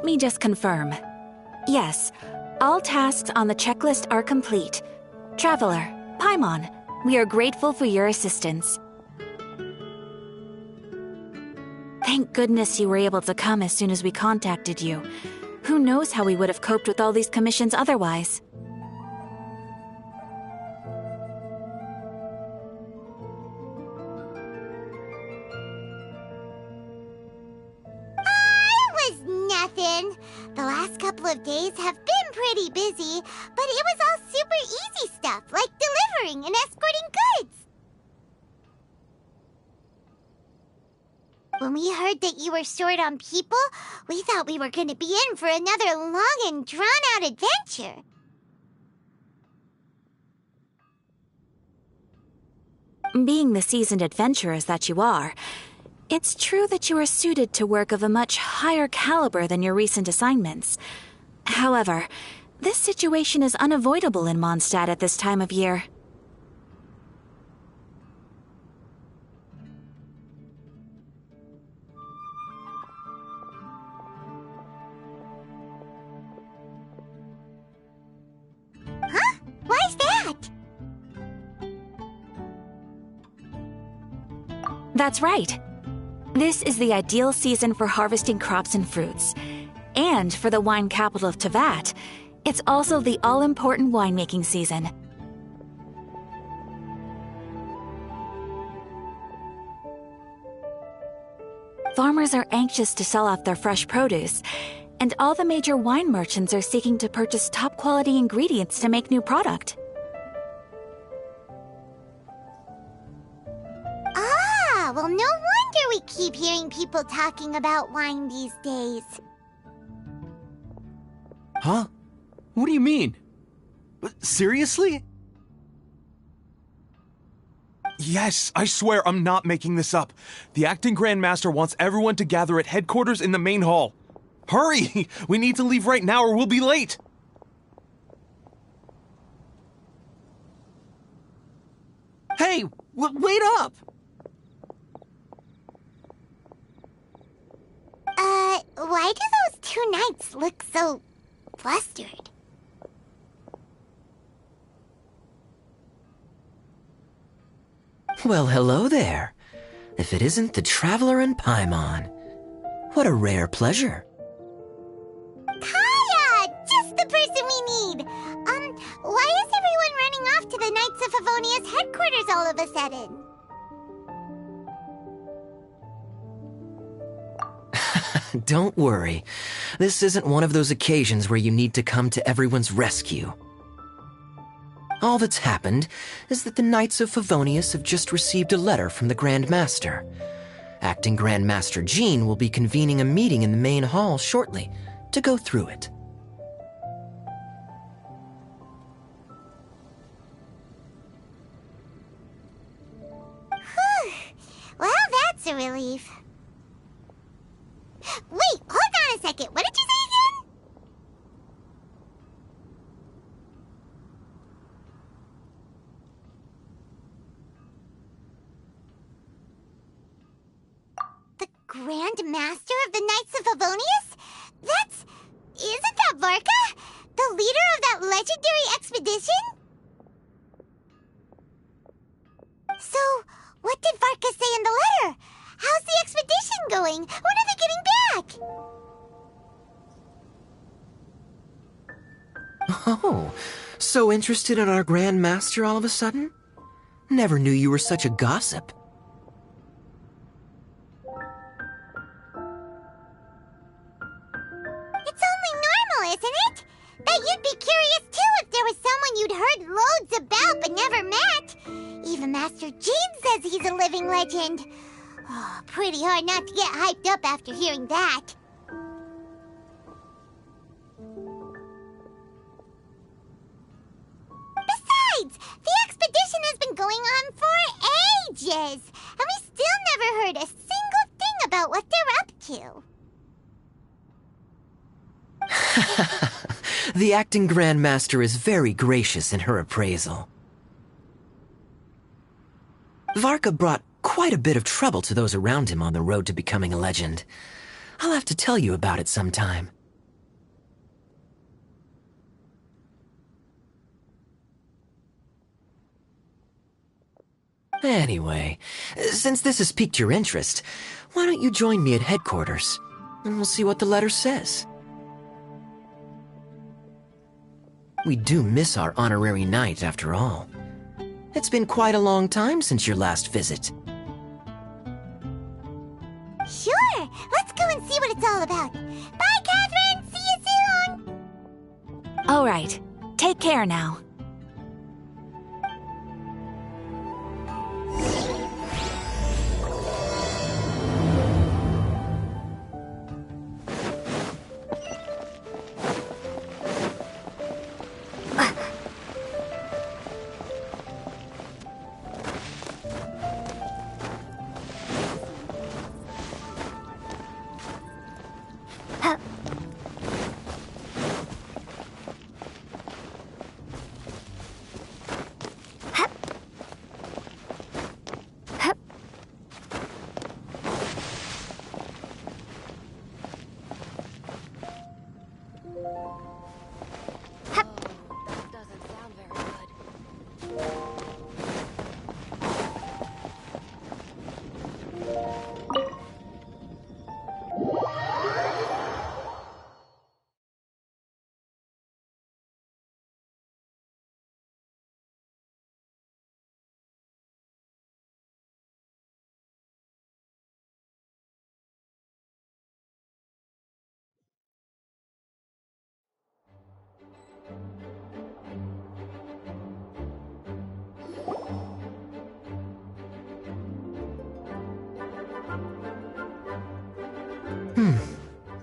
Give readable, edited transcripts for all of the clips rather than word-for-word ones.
Let me just confirm. Yes, all tasks on the checklist are complete. Traveler, Paimon, we are grateful for your assistance. Thank goodness you were able to come as soon as we contacted you. Who knows how we would have coped with all these commissions otherwise? Nothing. The last couple of days have been pretty busy, but it was all super easy stuff, like delivering and escorting goods. When we heard that you were short on people, we thought we were going to be in for another long and drawn-out adventure. Being the seasoned adventurers that you are, it's true that you are suited to work of a much higher caliber than your recent assignments. However, this situation is unavoidable in Mondstadt at this time of year. Huh? Why's that? That's right. This is the ideal season for harvesting crops and fruits. And for the wine capital of Teyvat, it's also the all-important winemaking season. Farmers are anxious to sell off their fresh produce, and all the major wine merchants are seeking to purchase top-quality ingredients to make new product. Well, no wonder we keep hearing people talking about wine these days. Huh? What do you mean? Seriously? Yes, I swear I'm not making this up. The acting Grand Master wants everyone to gather at headquarters in the main hall. Hurry! We need to leave right now or we'll be late! Hey, wait up! Why do those two knights look so flustered? Well, hello there. If it isn't the Traveler and Paimon. What a rare pleasure. Kaya! Just the person we need! Why is everyone running off to the Knights of Favonia's headquarters all of a sudden? Don't worry. This isn't one of those occasions where you need to come to everyone's rescue. All that's happened is that the Knights of Favonius have just received a letter from the Grand Master. Acting Grand Master Jean will be convening a meeting in the main hall shortly to go through it. Well, that's a relief. Wait, hold on a second. What did you say again? The Grand Master of the Knights of Favonius? Isn't that Varka? The leader of that legendary expedition? So, what did Varka say in the letter? How's the expedition going? When are they getting back? Oh, so interested in our Grand Master all of a sudden? Never knew you were such a gossip. It's only normal, isn't it? That you'd be curious too if there was someone you'd heard loads about but never met. Even Master Jean says he's a living legend. Oh, pretty hard not to get hyped up after hearing that. Besides, the expedition has been going on for ages, and we still never heard a single thing about what they're up to. The acting Grand Master is very gracious in her appraisal. Varka brought quite a bit of trouble to those around him on the road to becoming a legend. I'll have to tell you about it sometime. Anyway, since this has piqued your interest, why don't you join me at headquarters? And we'll see what the letter says. We do miss our honorary knight, after all. It's been quite a long time since your last visit. Sure, let's go and see what it's all about. Bye, Catherine! See you soon! All right. Take care now.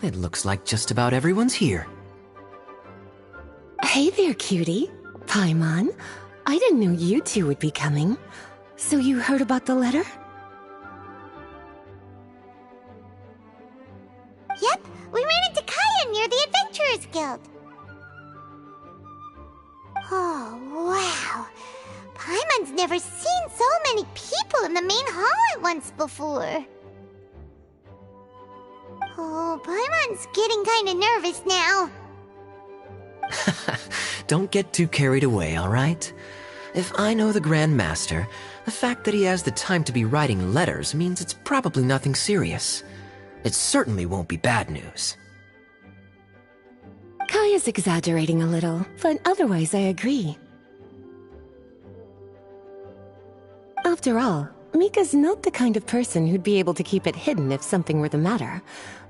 It looks like just about everyone's here. Hey there, cutie. Paimon. I didn't know you two would be coming. So you heard about the letter? Yep, we ran into Kaya near the Adventurers Guild. Oh, wow. Paimon's never seen so many people in the main hall at once before. Oh, Paimon's getting kinda nervous now. Don't get too carried away, all right? If I know the Grand Master, the fact that he has the time to be writing letters means it's probably nothing serious. It certainly won't be bad news. Kaya's exaggerating a little, but otherwise I agree. After all, Mika's not the kind of person who'd be able to keep it hidden if something were the matter.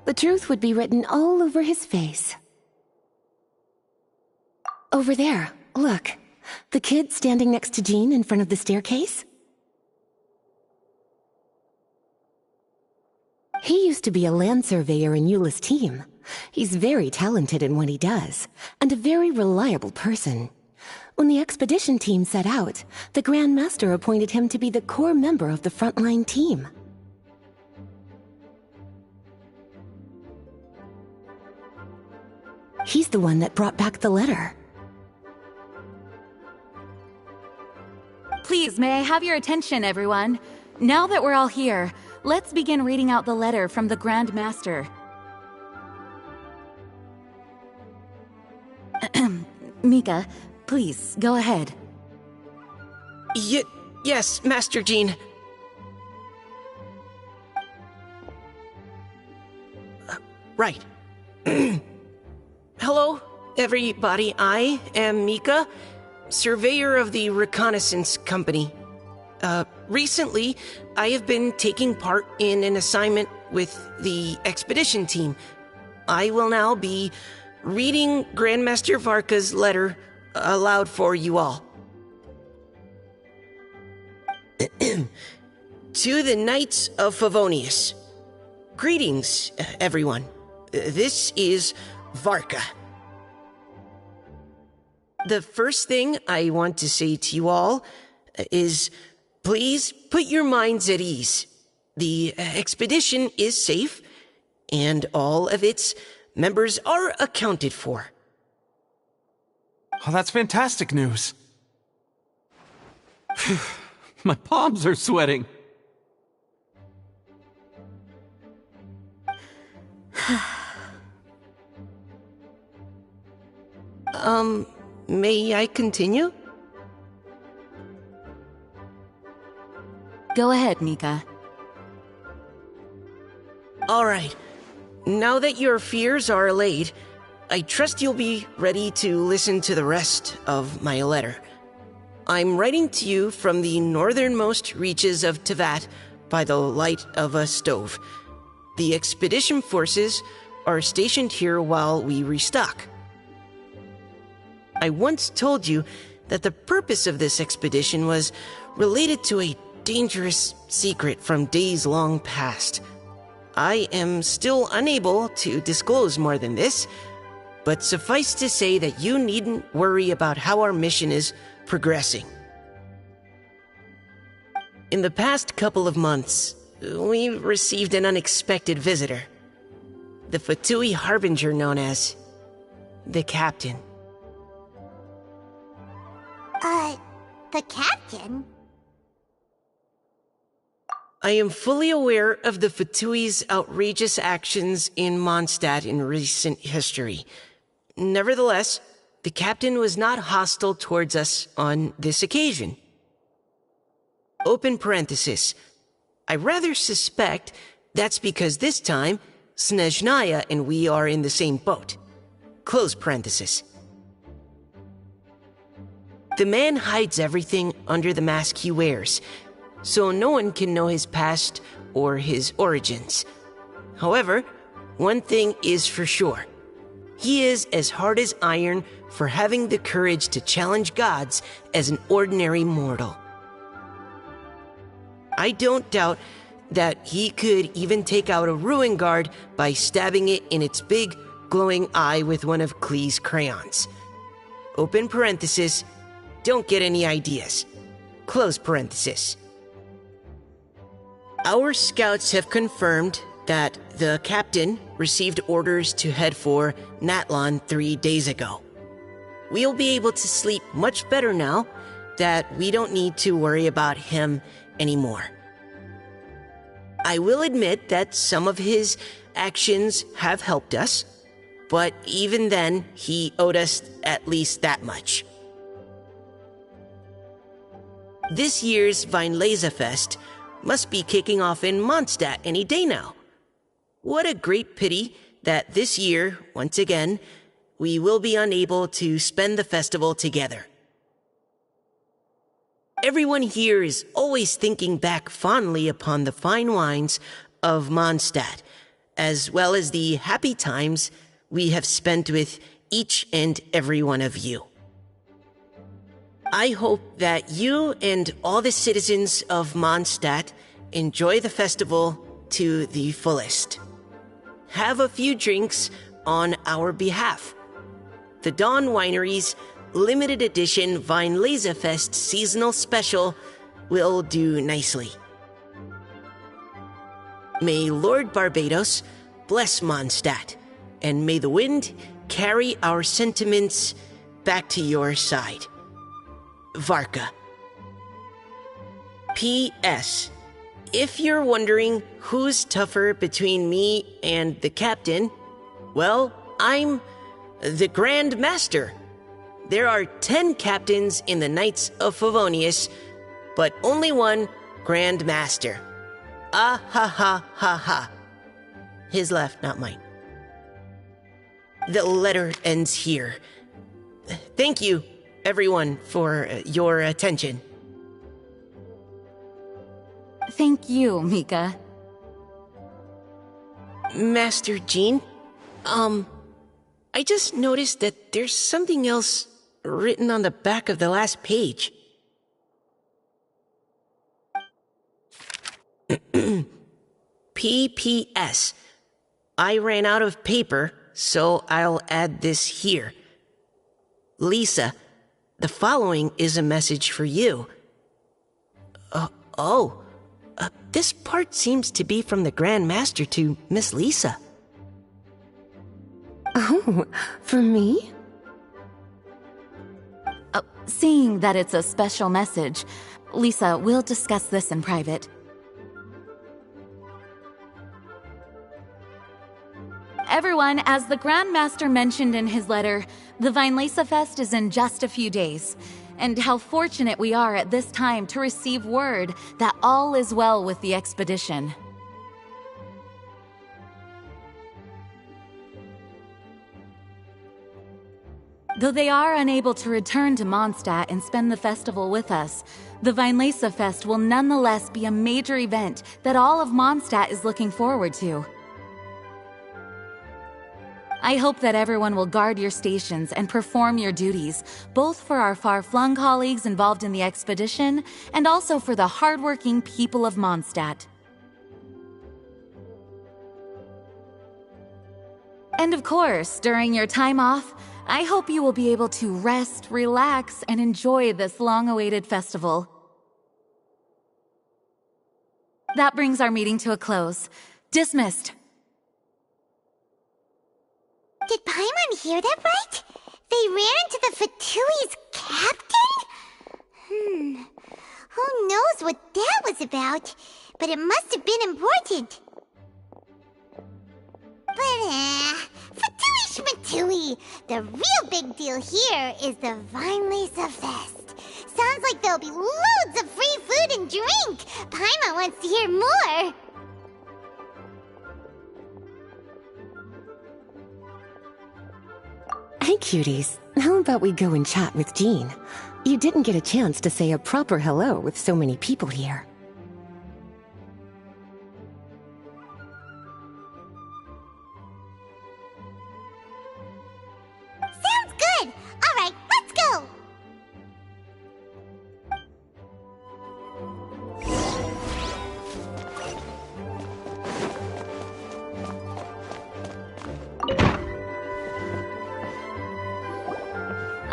The truth would be written all over his face. Over there, look. The kid standing next to Jean in front of the staircase? He used to be a land surveyor in Eula's team. He's very talented in what he does, and a very reliable person. When the expedition team set out, the Grand Master appointed him to be the core member of the frontline team. He's the one that brought back the letter. Please, may I have your attention, everyone? Now that we're all here, let's begin reading out the letter from the Grand Master. Mika, please, go ahead. Yes, Master Jean. Right. Hello, everybody. I am Mika, surveyor of the Reconnaissance Company. Recently, I have been taking part in an assignment with the expedition team. I will now be reading Grandmaster Varka's letter aloud for you all. To the Knights of Favonius. Greetings, everyone. This is Varka. The first thing I want to say to you all is, please put your minds at ease. The expedition is safe, and all of its members are accounted for. Oh, that's fantastic news. My palms are sweating. May I continue? Go ahead, Mika. All right. Now that your fears are allayed, I trust you'll be ready to listen to the rest of my letter. I'm writing to you from the northernmost reaches of Tevat by the light of a stove. The expedition forces are stationed here while we restock. I once told you that the purpose of this expedition was related to a dangerous secret from days long past. I am still unable to disclose more than this, but suffice to say that you needn't worry about how our mission is progressing. In the past couple of months, we received an unexpected visitor. The Fatui Harbinger known as the Captain. The Captain? I am fully aware of the Fatui's outrageous actions in Mondstadt in recent history. Nevertheless, the Captain was not hostile towards us on this occasion. Open parenthesis. I rather suspect that's because this time, Snezhnaya and we are in the same boat. Close parenthesis. The man hides everything under the mask he wears, so no one can know his past or his origins. However, one thing is for sure. He is as hard as iron for having the courage to challenge gods as an ordinary mortal. I don't doubt that he could even take out a ruin guard by stabbing it in its big, glowing eye with one of Klee's crayons. Open parenthesis, don't get any ideas. Close parenthesis. Our scouts have confirmed that the Captain received orders to head for Natlan 3 days ago. We'll be able to sleep much better now that we don't need to worry about him anymore. I will admit that some of his actions have helped us, but even then, he owed us at least that much. This year's Weinlesefest must be kicking off in Mondstadt any day now. What a great pity that this year, once again, we will be unable to spend the festival together. Everyone here is always thinking back fondly upon the fine wines of Mondstadt, as well as the happy times we have spent with each and every one of you. I hope that you and all the citizens of Mondstadt enjoy the festival to the fullest. Have a few drinks on our behalf. The Dawn Winery's limited edition Weinlesefest seasonal special will do nicely. May Lord Barbados bless Mondstadt, and may the wind carry our sentiments back to your side. Varka. P.S. If you're wondering who's tougher between me and the Captain, well, I'm the Grand Master. There are 10 captains in the Knights of Favonius, but only one Grand Master. Ah ha ha ha ha. His left, not mine. The letter ends here. Thank you, everyone, for your attention. Thank you, Mika. Master Jean, I just noticed that there's something else written on the back of the last page. P.P.S. I ran out of paper, so I'll add this here. Lisa, the following is a message for you. This part seems to be from the Grand Master to Miss Lisa. Oh, for me? Seeing that it's a special message, Lisa, we'll discuss this in private. Everyone, as the Grand Master mentioned in his letter, the Weinlesefest is in just a few days. and how fortunate we are at this time to receive word that all is well with the expedition. Though they are unable to return to Mondstadt and spend the festival with us, the Weinlese Fest will nonetheless be a major event that all of Mondstadt is looking forward to. I hope that everyone will guard your stations and perform your duties, both for our far-flung colleagues involved in the expedition and also for the hardworking people of Mondstadt. And of course, during your time off, I hope you will be able to rest, relax, and enjoy this long-awaited festival. That brings our meeting to a close. Dismissed. Did Paimon hear that right? They ran into the Fatui's captain? Who knows what that was about? But it must have been important. But, Fatui Schmatui, the real big deal here is the Weinlese Fest. Sounds like there'll be loads of free food and drink. Paimon wants to hear more. Hey, cuties. How about we go and chat with Jean? You didn't get a chance to say a proper hello with so many people here. Sounds good. All right, let's go.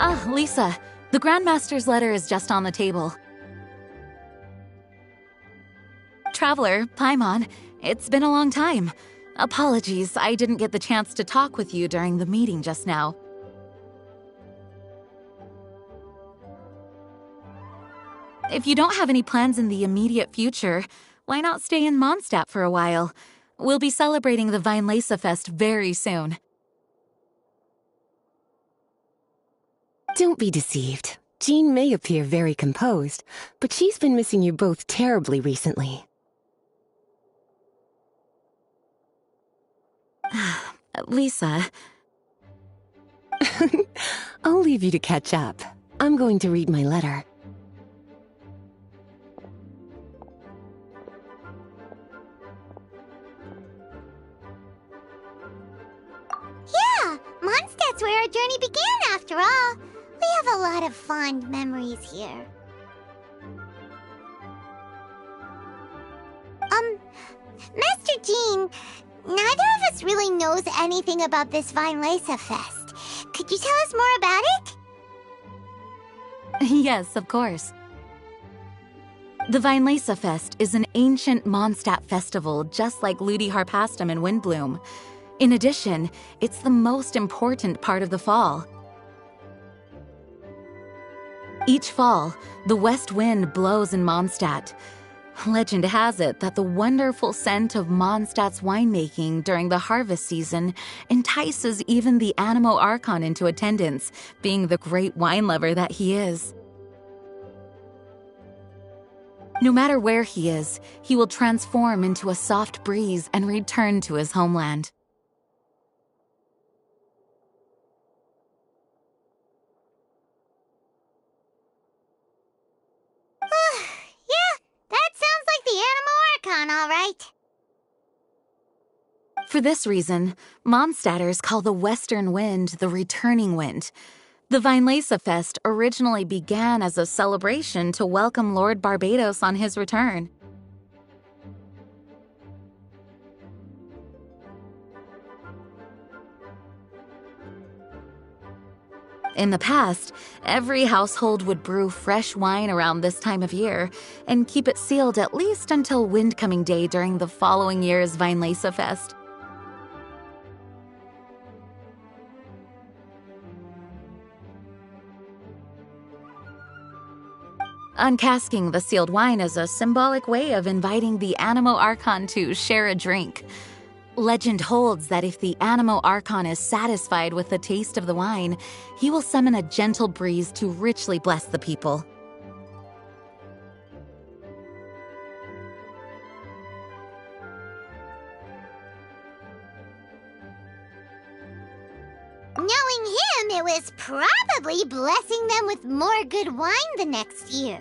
Ah, Lisa, the Grandmaster's letter is just on the table. Traveler, Paimon, it's been a long time. Apologies, I didn't get the chance to talk with you during the meeting just now. If you don't have any plans in the immediate future, why not stay in Mondstadt for a while? We'll be celebrating the Weinlese Fest very soon. Don't be deceived. Jean may appear very composed, but she's been missing you both terribly recently. Lisa... I'll leave you to catch up. I'm going to read my letter. Yeah, Mondstadt's where our journey began after all. We have a lot of fond memories here. Master Jean, neither of us really knows anything about this Weinlese Fest. Could you tell us more about it? Yes, of course. The Weinlese Fest is an ancient Mondstadt festival just like Ludi Harpastum and Windbloom. In addition, it's the most important part of the fall. Each fall, the west wind blows in Mondstadt. Legend has it that the wonderful scent of Mondstadt's winemaking during the harvest season entices even the Animo Archon into attendance, being the great wine lover that he is. No matter where he is, he will transform into a soft breeze and return to his homeland. The Animo Archon, all right. For this reason, Mondstadters call the western wind the returning wind. The Weinlese Fest originally began as a celebration to welcome Lord Barbados on his return. In the past, every household would brew fresh wine around this time of year and keep it sealed at least until Windcoming Day during the following year's Weinlese Fest. Uncasking the sealed wine is a symbolic way of inviting the Animo Archon to share a drink. Legend holds that if the Animo Archon is satisfied with the taste of the wine, he will summon a gentle breeze to richly bless the people. Knowing him, it was probably blessing them with more good wine the next year.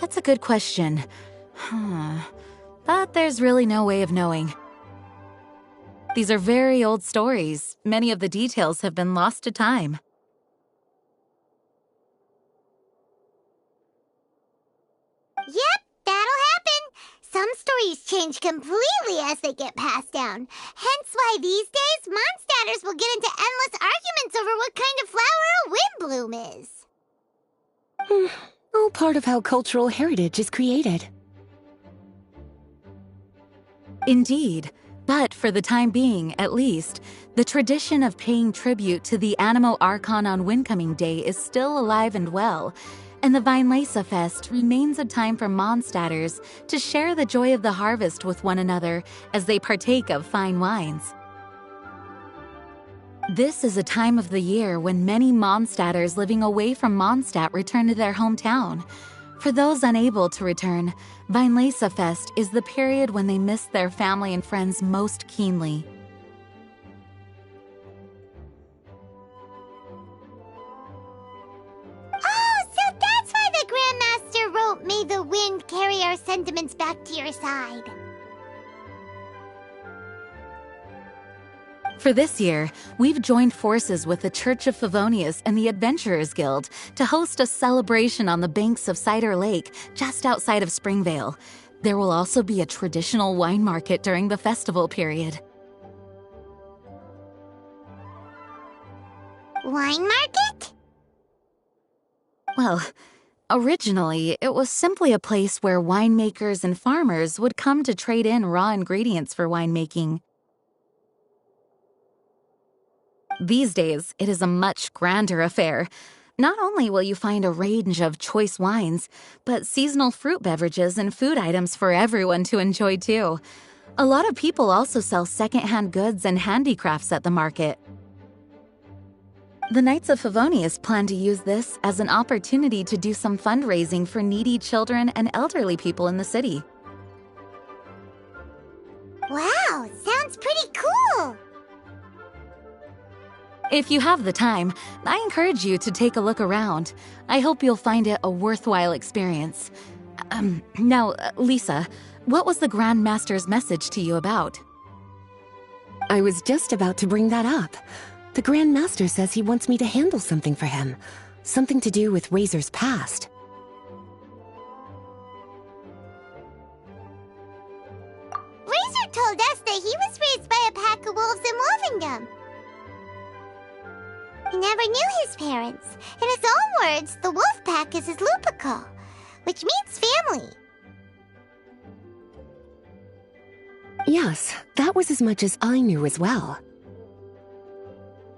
That's a good question. But there's really no way of knowing. These are very old stories. Many of the details have been lost to time. Yep, that'll happen. Some stories change completely as they get passed down. Hence why these days, Mondstadters will get into endless arguments over what kind of flower a windbloom is. All part of how cultural heritage is created. Indeed. But for the time being, at least, the tradition of paying tribute to the Animo Archon on Windcoming Day is still alive and well, and the Weinlese Fest remains a time for Mondstadters to share the joy of the harvest with one another as they partake of fine wines. This is a time of the year when many Mondstadters living away from Mondstadt return to their hometown. For those unable to return, Weinlese Fest is the period when they miss their family and friends most keenly. Oh, so that's why the Grandmaster wrote, "May the wind carry our sentiments back to your side." For this year, we've joined forces with the Church of Favonius and the Adventurers Guild to host a celebration on the banks of Cider Lake just outside of Springvale. There will also be a traditional wine market during the festival period. Wine market? Well, originally, it was simply a place where winemakers and farmers would come to trade in raw ingredients for winemaking. These days, it is a much grander affair. Not only will you find a range of choice wines, but seasonal fruit beverages and food items for everyone to enjoy too. A lot of people also sell secondhand goods and handicrafts at the market. The Knights of Favonius plan to use this as an opportunity to do some fundraising for needy children and elderly people in the city. Wow, sounds pretty cool. If you have the time, I encourage you to take a look around. I hope you'll find it a worthwhile experience. Now, Lisa, what was the Grand Master's message to you about? I was just about to bring that up. The Grand Master says he wants me to handle something for him. Something to do with Razor's past. Razor told us that he was raised by a pack of wolves in Wolvendom. He never knew his parents. In his own words, the wolf pack is his lupical, which means family. Yes, that was as much as I knew as well.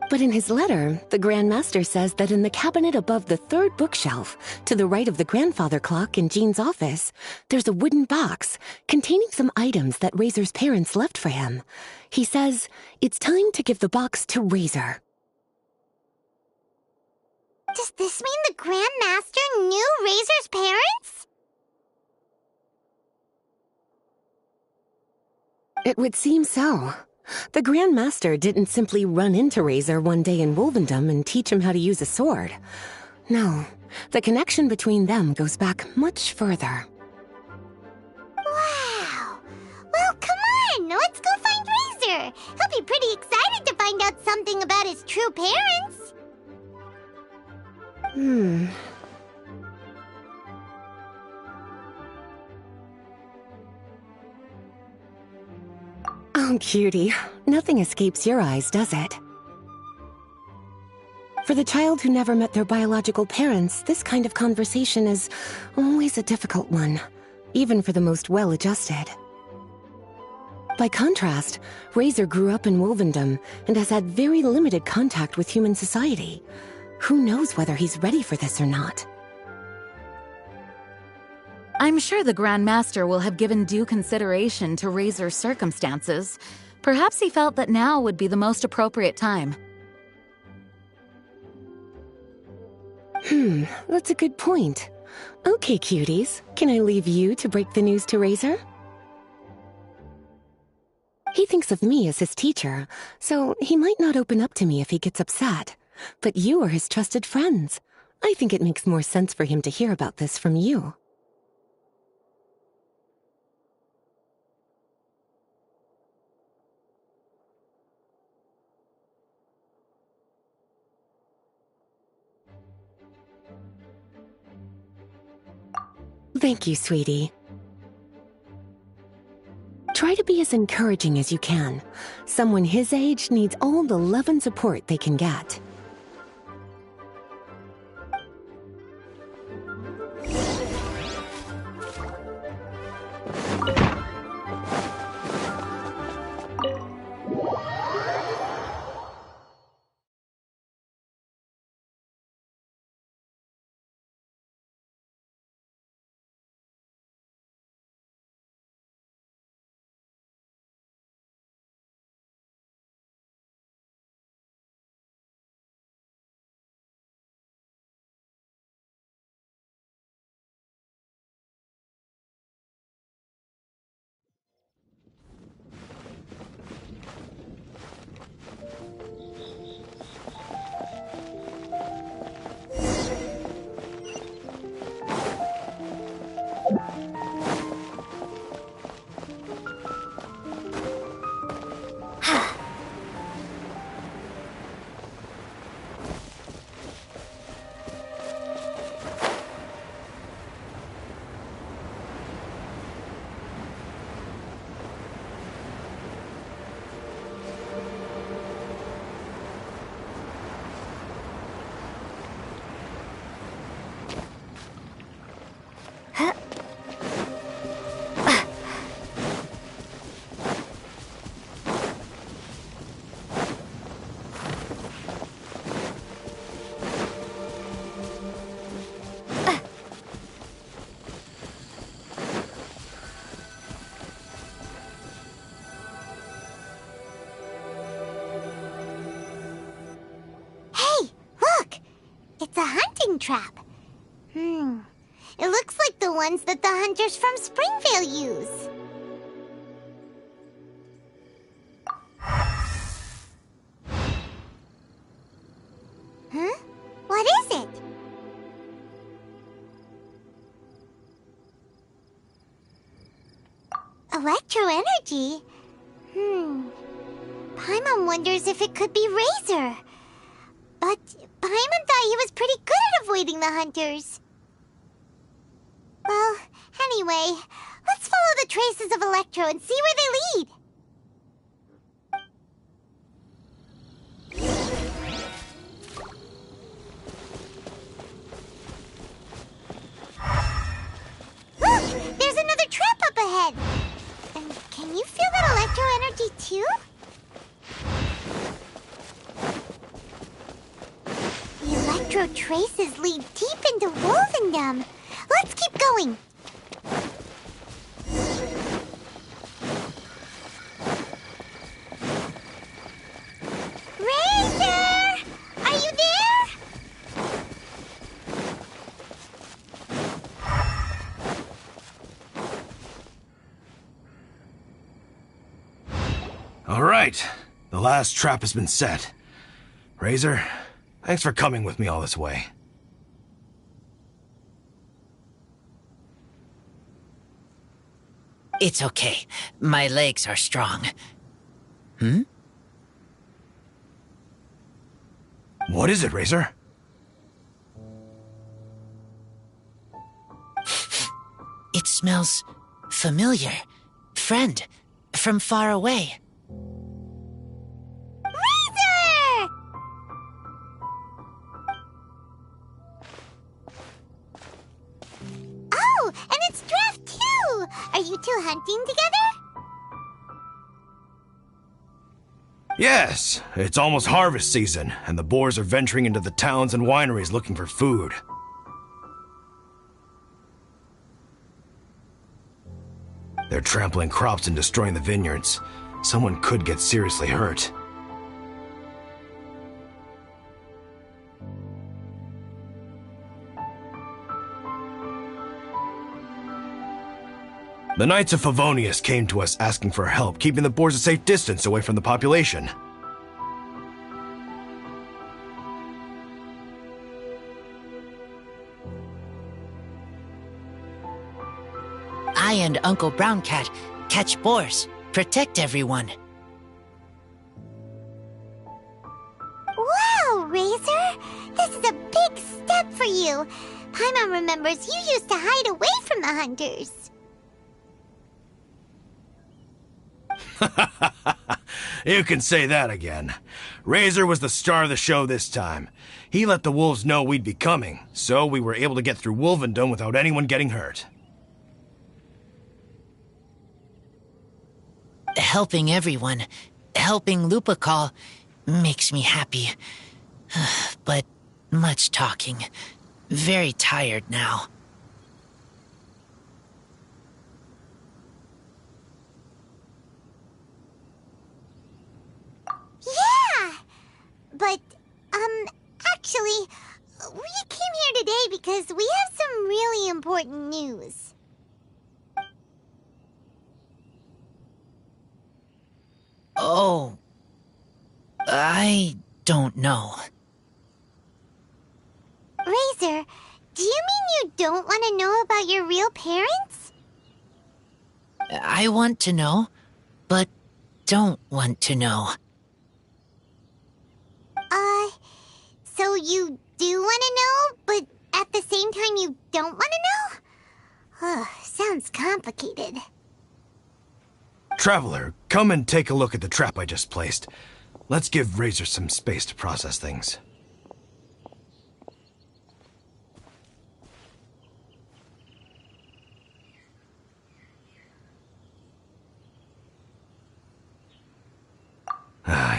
But in his letter, the Grand Master says that in the cabinet above the third bookshelf, to the right of the grandfather clock in Jean's office, there's a wooden box containing some items that Razor's parents left for him. He says it's time to give the box to Razor. Does this mean the Grand Master knew Razor's parents? It would seem so. The Grand Master didn't simply run into Razor one day in Wolvendom and teach him how to use a sword. No, the connection between them goes back much further. Wow! Well, come on! Let's go find Razor! He'll be pretty excited to find out something about his true parents! Oh, cutie. Nothing escapes your eyes, does it? For the child who never met their biological parents, this kind of conversation is always a difficult one, even for the most well-adjusted. By contrast, Razor grew up in Wolvendom and has had very limited contact with human society. Who knows whether he's ready for this or not? I'm sure the Grand Master will have given due consideration to Razor's circumstances. Perhaps he felt that now would be the most appropriate time. That's a good point. Okay, cuties, can I leave you to break the news to Razor? He thinks of me as his teacher, so he might not open up to me if he gets upset. But you are his trusted friends. I think it makes more sense for him to hear about this from you. Thank you, sweetie. Try to be as encouraging as you can. Someone his age needs all the love and support they can get. It's a hunting trap. It looks like the ones that the hunters from Springvale use. Huh? What is it? Electro energy? Paimon wonders if it could be Razor. But Paimon thought he was pretty good at avoiding the hunters. Well, anyway, let's follow the traces of Electro and see where they lead. Look! There's another trap up ahead! And can you feel that Electro energy too? The Electro traces lead deep into Wolvendom. Let's keep going. Razor! Are you there? All right. The last trap has been set. Razor, thanks for coming with me all this way. It's okay. My legs are strong. What is it, Razor? It smells familiar. Friend, from far away. Razor! Oh, and it's Draft too! Are you two hunting together? Yes, it's almost harvest season, and the boars are venturing into the towns and wineries looking for food. They're trampling crops and destroying the vineyards. Someone could get seriously hurt. The Knights of Favonius came to us asking for help keeping the boars a safe distance away from the population. I and Uncle Brown Cat catch boars, protect everyone. Wow, Razor! This is a big step for you. Paimon remembers you used to hide away from the hunters. You can say that again. Razor was the star of the show this time. He let the wolves know we'd be coming, so we were able to get through Wolvendom without anyone getting hurt. Helping everyone, helping Lupercal, makes me happy. But much talking. Very tired now. Yeah! But, actually, we came here today because we have some really important news. Oh, I don't know. Razor, do you mean you don't want to know about your real parents? I want to know, but don't want to know. So you do want to know, but at the same time you don't want to know? Sounds complicated. Traveler, come and take a look at the trap I just placed. Let's give Razor some space to process things.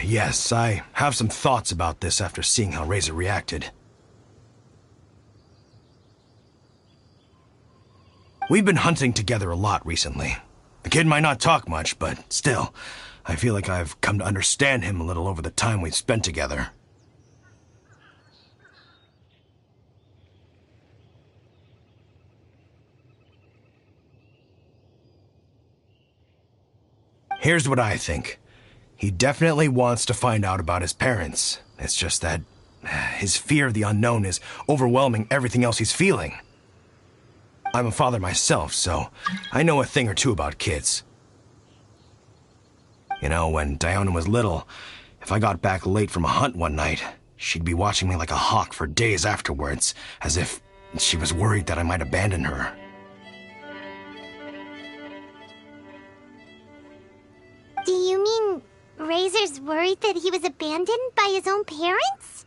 Yes, I have some thoughts about this after seeing how Razor reacted. We've been hunting together a lot recently. The kid might not talk much, but still, I feel like I've come to understand him a little over the time we've spent together. Here's what I think. He definitely wants to find out about his parents. It's just that his fear of the unknown is overwhelming everything else he's feeling. I'm a father myself, so I know a thing or two about kids. You know, when Diana was little, if I got back late from a hunt one night, she'd be watching me like a hawk for days afterwards, as if she was worried that I might abandon her. Do you mean Razor's worried that he was abandoned by his own parents?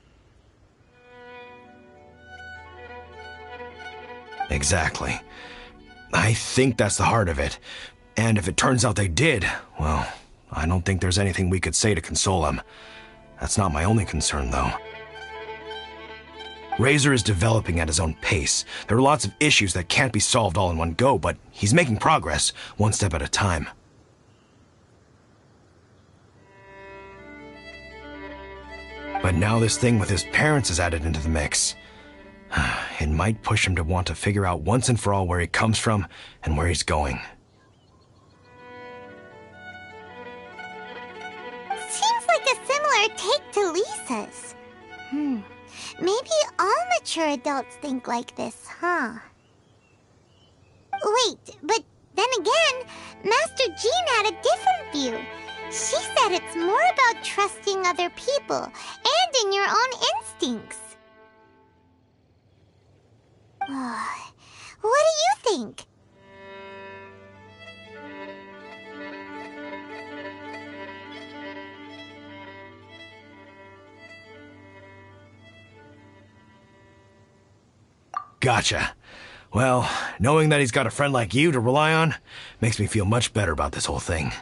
Exactly. I think that's the heart of it. And if it turns out they did, well, I don't think there's anything we could say to console him. That's not my only concern, though. Razor is developing at his own pace. There are lots of issues that can't be solved all in one go, but he's making progress, one step at a time. But now this thing with his parents is added into the mix. It might push him to want to figure out once and for all where he comes from and where he's going. Seems like a similar take to Lisa's. Maybe all mature adults think like this, huh? Wait, but then again, Master Jean had a different view. She said it's more about trusting other people and in your own instincts. What do you think? Gotcha. Well, knowing that he's got a friend like you to rely on makes me feel much better about this whole thing.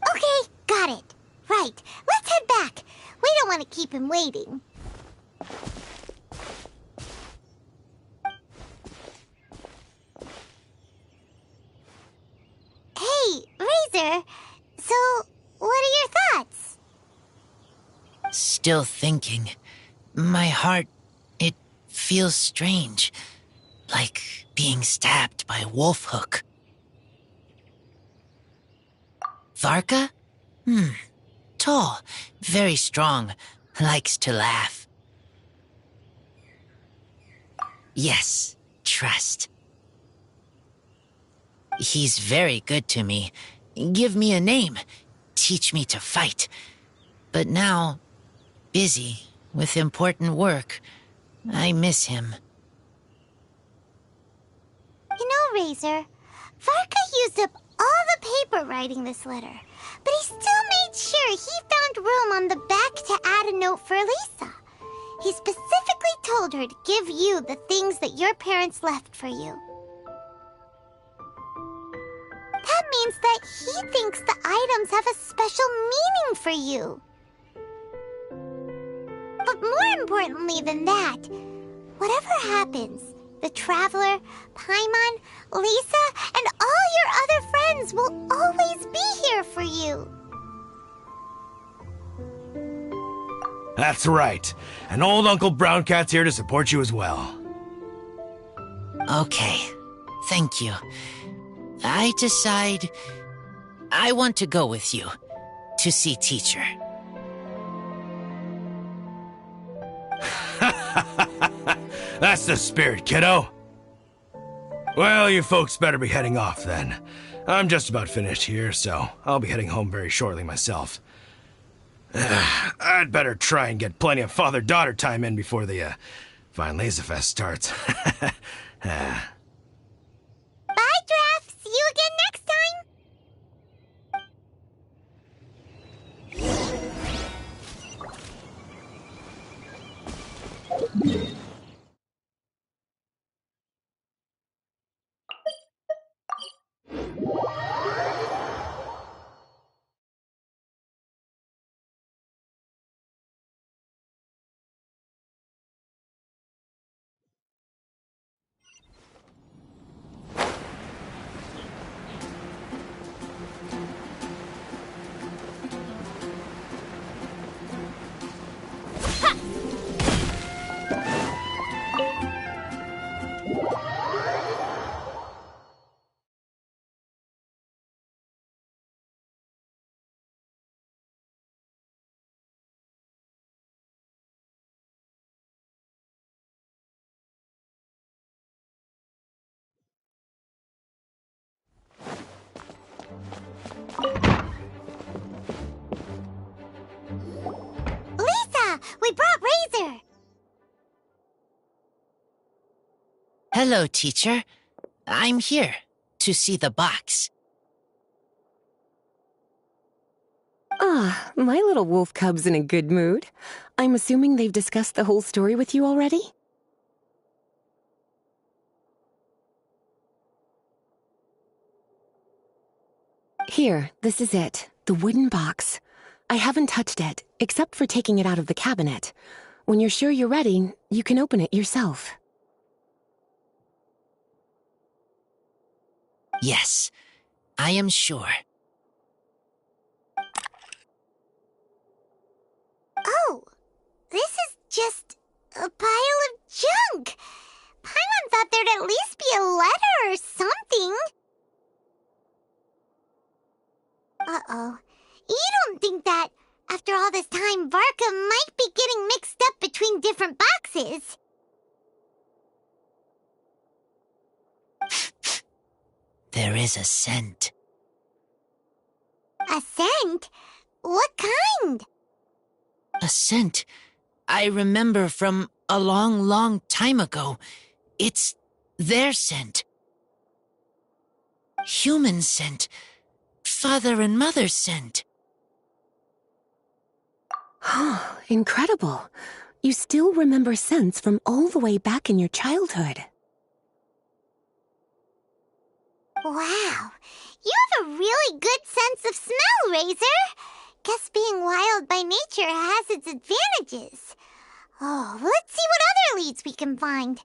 Okay, got it. Right, let's head back. We don't want to keep him waiting. Razor. So, what are your thoughts? Still thinking. My heart, it feels strange. Like being stabbed by a wolf hook. Varka? Tall, very strong, likes to laugh. Yes, trust. He's very good to me. Give me a name, teach me to fight. But now, busy with important work, I miss him. You know, Razor, Varka used up all the paper writing this letter, but he still made sure he found room on the back to add a note for Lisa. He specifically told her to give you the things that your parents left for you. That means that he thinks the items have a special meaning for you. But more importantly than that, whatever happens, the Traveler, Paimon, Lisa, and all your other friends will always be here for you. That's right. And old Uncle Brown Cat's here to support you as well. Okay, thank you. I decide I want to go with you to see teacher. That's the spirit, kiddo. Well, you folks better be heading off then. I'm just about finished here, so I'll be heading home very shortly myself. I'd better try and get plenty of father-daughter time in before the Fine Laser Fest starts. Bye, Draft. See you again next time. Lisa, we brought Razor. Hello, teacher. I'm here to see the box. Ah, my little wolf cub's in a good mood. I'm assuming they've discussed the whole story with you already? Here, this is it. The wooden box. I haven't touched it, except for taking it out of the cabinet. When you're sure you're ready, you can open it yourself. Yes, I am sure. Oh, this is just a pile of junk. Paimon thought there'd at least be a letter or something. Uh-oh. You don't think that, after all this time, Varka might be getting mixed up between different boxes? There is a scent. A scent? What kind? A scent I remember from a long, long time ago. It's their scent. Human scent. Father and mother scent. Oh, incredible. You still remember scents from all the way back in your childhood. Wow. You have a really good sense of smell, Razor. Guess being wild by nature has its advantages. Oh, let's see what other leads we can find.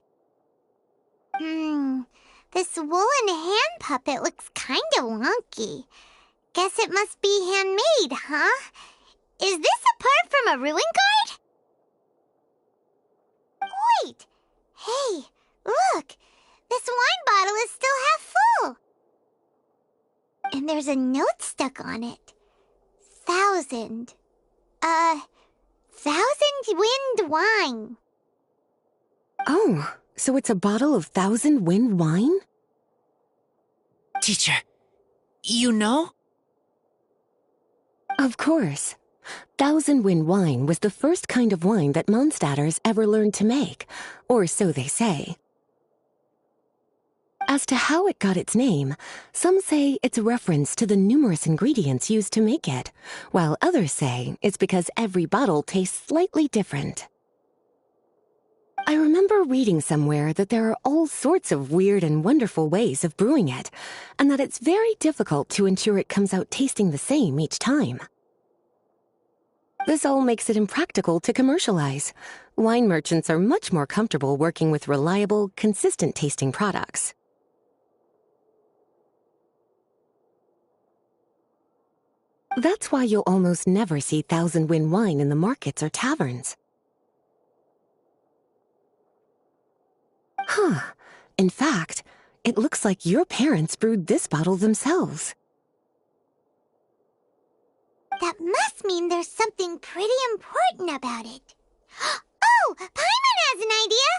This woolen hand puppet looks kinda wonky. Guess it must be handmade, huh? Is this a part from a ruin guard? Wait! Hey, look! This wine bottle is still half full! And there's a note stuck on it. 1,000. 1,000 wind wine. Oh, so it's a bottle of 1,000 wind wine? Teacher, you know? Of course. 1,000 wind wine was the first kind of wine that Mondstadters ever learned to make, or so they say. As to how it got its name, some say it's a reference to the numerous ingredients used to make it, while others say it's because every bottle tastes slightly different. I remember reading somewhere that there are all sorts of weird and wonderful ways of brewing it, and that it's very difficult to ensure it comes out tasting the same each time. This all makes it impractical to commercialize. Wine merchants are much more comfortable working with reliable, consistent tasting products. That's why you'll almost never see 1,000 wind wine in the markets or taverns. Huh. In fact, it looks like your parents brewed this bottle themselves. That must mean there's something pretty important about it. Oh, Paimon has an idea!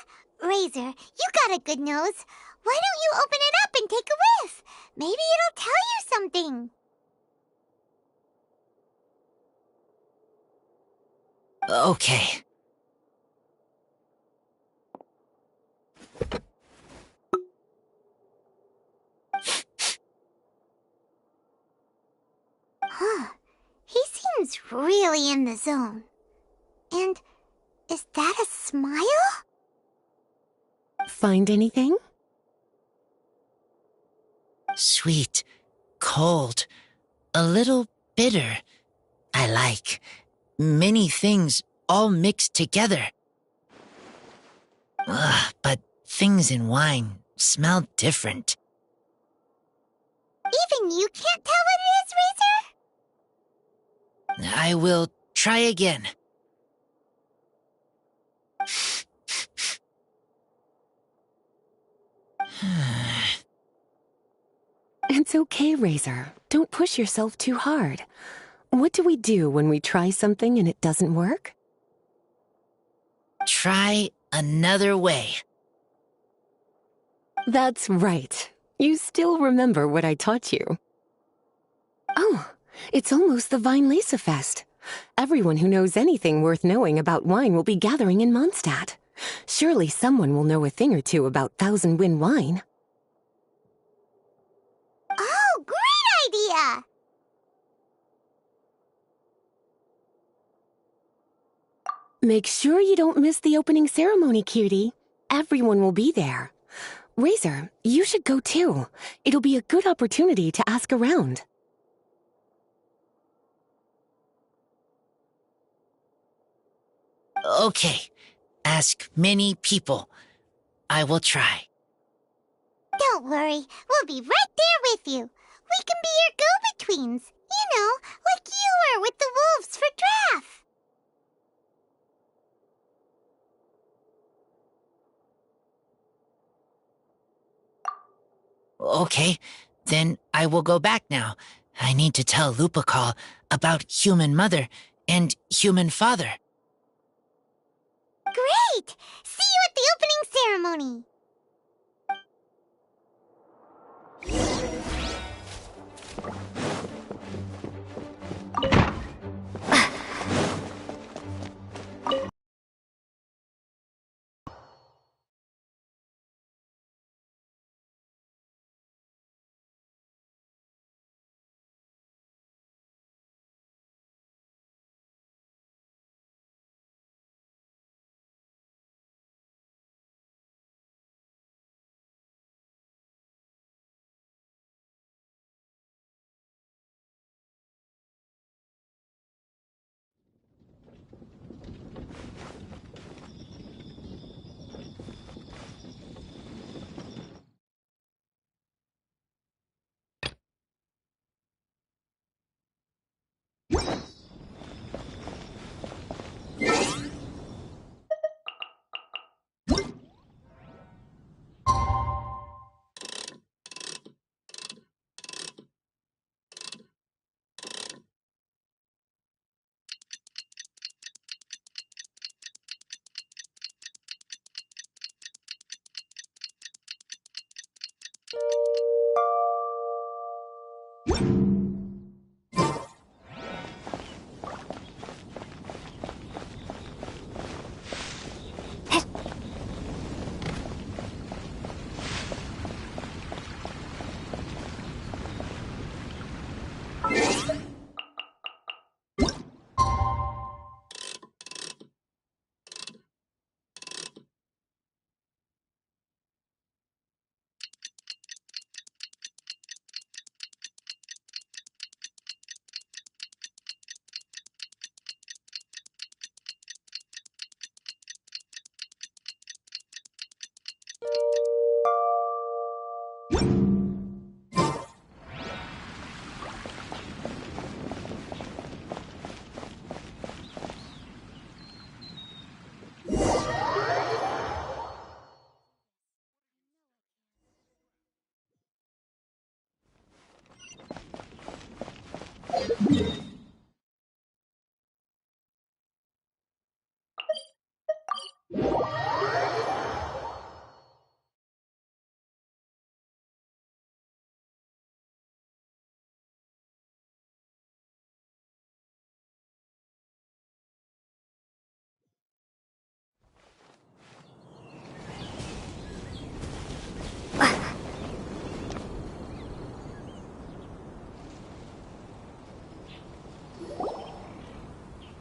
Razor, you got a good nose. Why don't you open it up and take a whiff? Maybe it'll tell you something. Okay. Huh. He seems really in the zone. And is that a smile? Find anything? Sweet, cold, a little bitter. I like. Many things all mixed together. Ugh, but things in wine smell different. Even you can't tell what it is, Razor? I will try again. It's okay, Razor. Don't push yourself too hard. What do we do when we try something and it doesn't work? Try another way. That's right. You still remember what I taught you. Oh, it's almost the Weinlese Fest. Everyone who knows anything worth knowing about wine will be gathering in Mondstadt. Surely someone will know a thing or two about 1,000 wind wine. Oh, great idea! Make sure you don't miss the opening ceremony, cutie. Everyone will be there. Razor, you should go too. It'll be a good opportunity to ask around. Okay. Ask many people. I will try. Don't worry, we'll be right there with you. We can be your go-betweens. You know, like you were with the wolves for Draff. Okay, then I will go back now. I need to tell Lupacall about Human Mother and Human Father. Great! See you at the opening ceremony.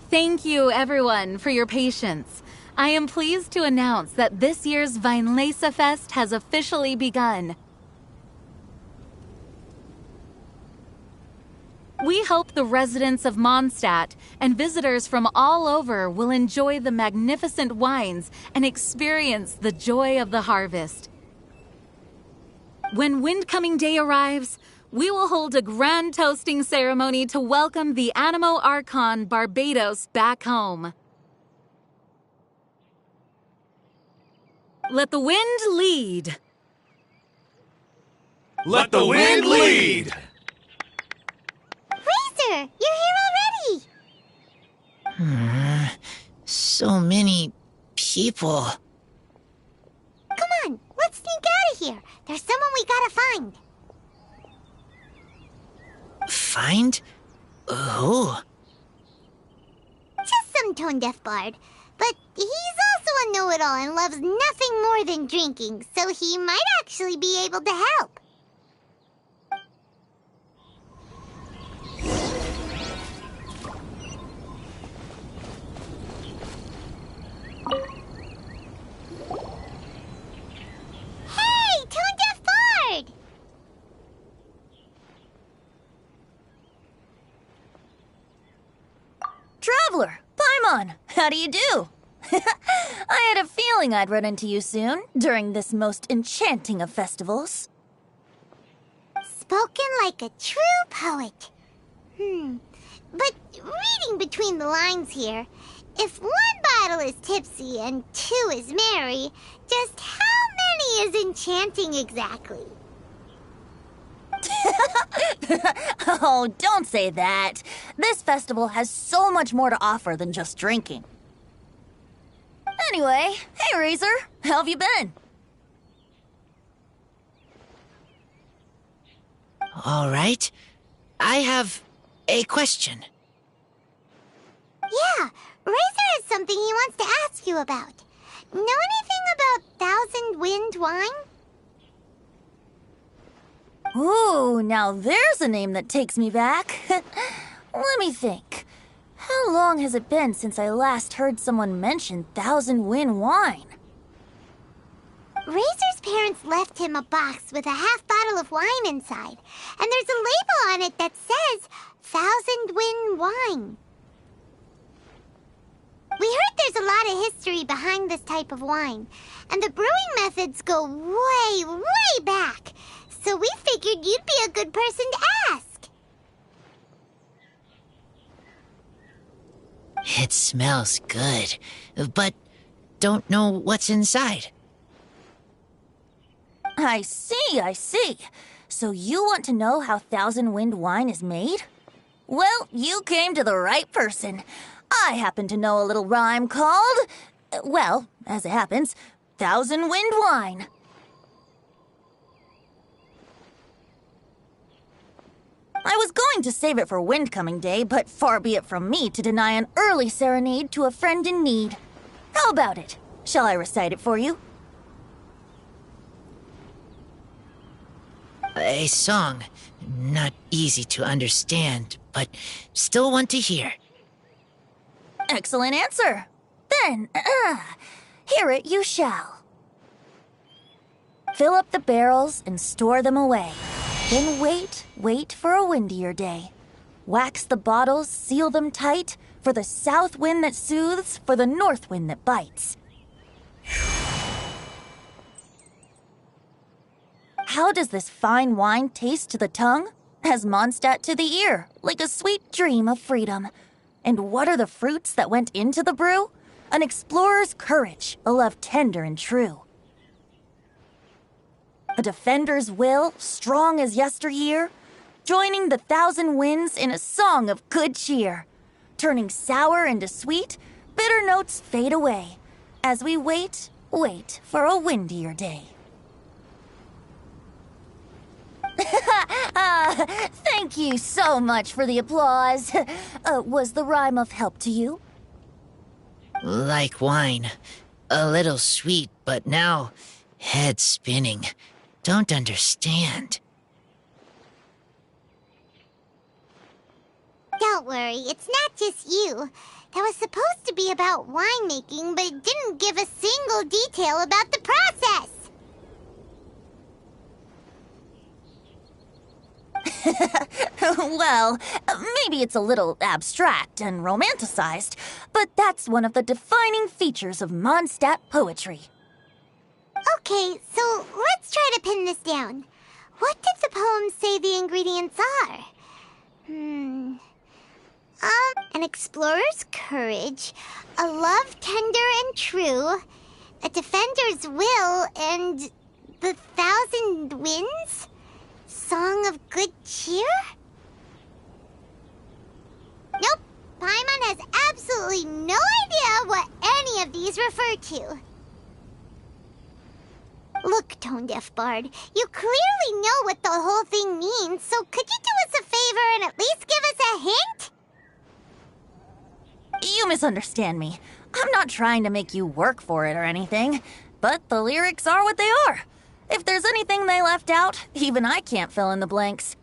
Thank you, everyone, for your patience. I am pleased to announce that this year's Weinlese Fest has officially begun. We hope the residents of Mondstadt and visitors from all over will enjoy the magnificent wines and experience the joy of the harvest. When Windcoming Day arrives, we will hold a grand toasting ceremony to welcome the Animo Archon Barbados back home. Let the wind lead. Let the wind lead! Razor, you're here already! So many people. Come on, let's sneak out of here. There's someone we gotta find. Find? Who? Just some tone-deaf bard. But he's also a know-it-all and loves nothing more than drinking, so he might actually be able to help. Hey, tone-deaf bard! Traveler, Paimon, how do you do? I had a feeling I'd run into you soon, during this most enchanting of festivals. Spoken like a true poet. But reading between the lines here, if one bottle is tipsy and two is merry, just how many is enchanting exactly? Oh, don't say that. This festival has so much more to offer than just drinking. Anyway, hey Razor, how have you been? All right. I have a question. Yeah, Razor has something he wants to ask you about. Know anything about Thousand Wind wine? Ooh, now there's a name that takes me back. Let me think. How long has it been since I last heard someone mention Thousand Wind wine? Razor's parents left him a box with a half bottle of wine inside, and there's a label on it that says Thousand Wind wine. We heard there's a lot of history behind this type of wine, and the brewing methods go way, way back. So we figured you'd be a good person to ask. It smells good, but don't know what's inside. I see. So you want to know how Thousand Wind wine is made? Well, you came to the right person. I happen to know a little rhyme called, well, as it happens, Thousand Wind wine. was going to save it for Windcoming Day, but far be it from me to deny an early serenade to a friend in need. How about it? Shall I recite it for you? A song. Not easy to understand, but still one to hear. Excellent answer. Then, hear it you shall. Fill up the barrels and store them away. Then wait for a windier day. Wax the bottles, seal them tight, for the south wind that soothes, for the north wind that bites. How does this fine wine taste to the tongue? As Mondstadt to the ear, like a sweet dream of freedom. And what are the fruits that went into the brew? An explorer's courage, a love tender and true. A defender's will, strong as yesteryear, joining the thousand winds in a song of good cheer. Turning sour into sweet, bitter notes fade away, as we wait for a windier day. Thank you so much for the applause. Was the rhyme of help to you? Like wine. A little sweet, but now head spinning. Don't understand. Don't worry, it's not just you. That was supposed to be about winemaking, but it didn't give a single detail about the process. Well, maybe it's a little abstract and romanticized, but that's one of the defining features of Mondstadt poetry. Okay, so let's try to pin this down. What did the poem say the ingredients are? An explorer's courage, a love tender and true, a defender's will, and the thousand winds? Song of good cheer? Nope, Paimon has absolutely no idea what any of these refer to. Look, Tone-Deaf Bard, you clearly know what the whole thing means, so could you do us a favor and at least give us a hint? You misunderstand me. I'm not trying to make you work for it or anything, but the lyrics are what they are. If there's anything they left out, even I can't fill in the blanks.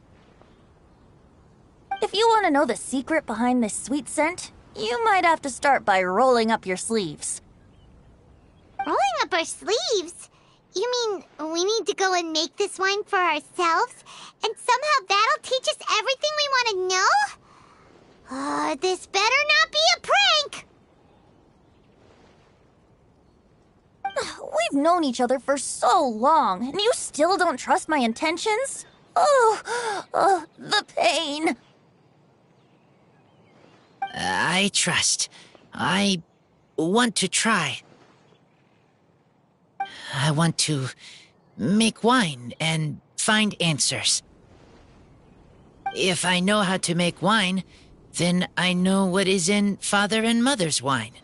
If you want to know the secret behind this sweet scent, you might have to start by rolling up your sleeves. Rolling up our sleeves? You mean we need to go and make this wine for ourselves? And somehow that'll teach us everything we want to know? This better not be a prank! We've known each other for so long, and you still don't trust my intentions? Oh, the pain. I trust. I want to try. I want to make wine and find answers. If I know how to make wine, then I know what is in Father and Mother's wine.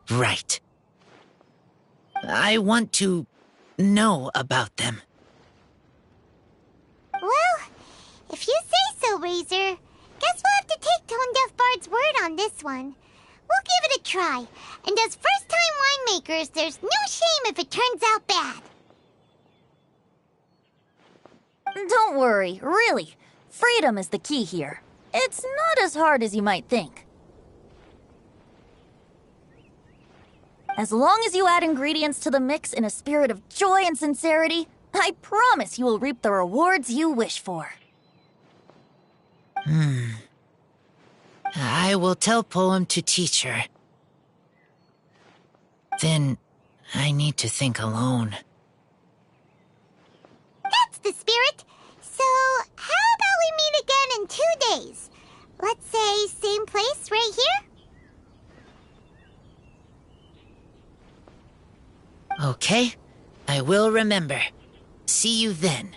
Right. I want to know about them. Well, if you say so, Razor, guess we'll have to take Tone-Deaf Bard's word on this one. We'll give it a try, and as first-time winemakers, there's no shame if it turns out bad. Don't worry, really. Freedom is the key here. It's not as hard as you might think. As long as you add ingredients to the mix in a spirit of joy and sincerity, I promise you will reap the rewards you wish for. I will tell Poem to teach her. Then I need to think alone. That's the spirit. So, how about we meet again in 2 days? Let's say same place right here? Okay, I will remember. See you then.